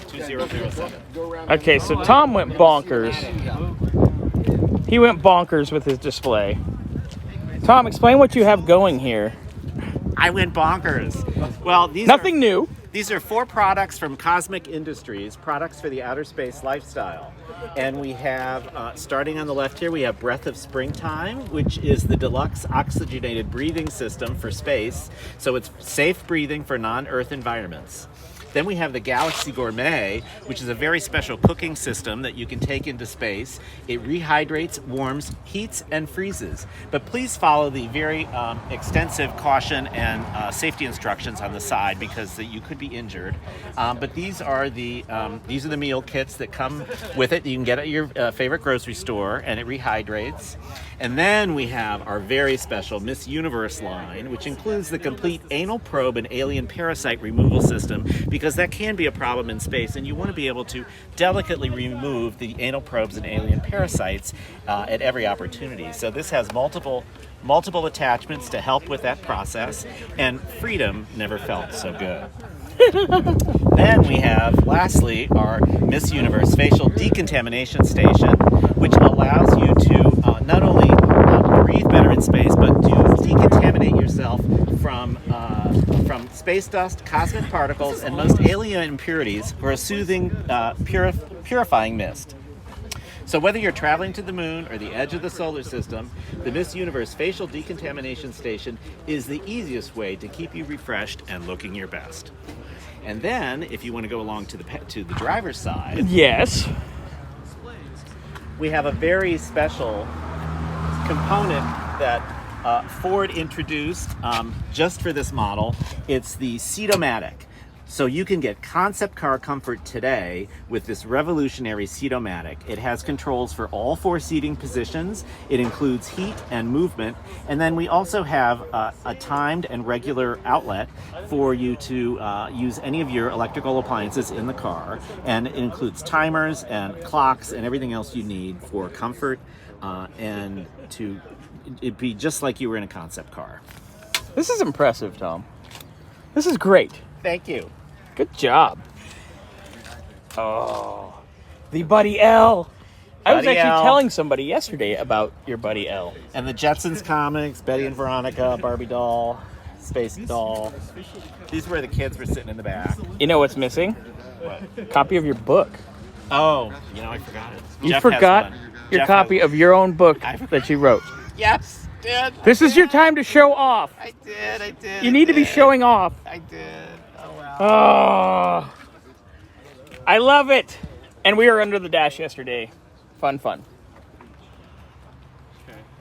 2007. Okay, so Tom went bonkers. He went bonkers with his display. Tom, explain what you have going here. I went bonkers. Well, Nothing new. These are 4 products from Cosmic Industries, products for the outer space lifestyle. And we have, starting on the left here, we have Breath of Springtime, which is the deluxe oxygenated breathing system for space. So it's safe breathing for non-Earth environments. Then we have the Galaxy Gourmet, which is a very special cooking system that you can take into space. It rehydrates, warms, heats, and freezes. But please follow the very extensive caution and safety instructions on the side because you could be injured. But these are the meal kits that come with it. You can get it at your favorite grocery store, and it rehydrates. And then we have our very special Miss Universe line, which includes the complete anal probe and alien parasite removal system, because that can be a problem in space, and you want to be able to delicately remove the anal probes and alien parasites at every opportunity. So this has multiple attachments to help with that process, and freedom never felt so good. Then we have, lastly, our Miss Universe Facial Decontamination Station, which allows you to not only breathe better in space, but to decontaminate yourself from space dust, cosmic particles, and most alien impurities for a soothing, purifying mist. So whether you're traveling to the moon or the edge of the solar system, the Miss Universe Facial Decontamination Station is the easiest way to keep you refreshed and looking your best. And then, if you want to go along to the driver's side, yes, we have a very special component that Ford introduced just for this model. It's the Cetomatic. So you can get concept car comfort today with this revolutionary Cetomatic. It has controls for all 4 seating positions. It includes heat and movement. And then we also have a timed and regular outlet for you to use any of your electrical appliances in the car. And it includes timers and clocks and everything else you need for comfort and to it'd be just like you were in a concept car. This is impressive, Tom. This is great. Thank you. Good job. Oh, the Buddy L. I was actually telling somebody yesterday about your Buddy L. And the Jetsons comics, Betty and Veronica, Barbie doll, Space doll. These were where the kids were sitting in the back. You know what's missing? What? Copy of your book. Oh, I forgot it. You Jeff forgot your copy of your own book that you wrote. Yes, did. This is your time to show off. I did. You need to be showing off. I did. Oh, wow. Oh, I love it. And we were under the dash yesterday. Fun.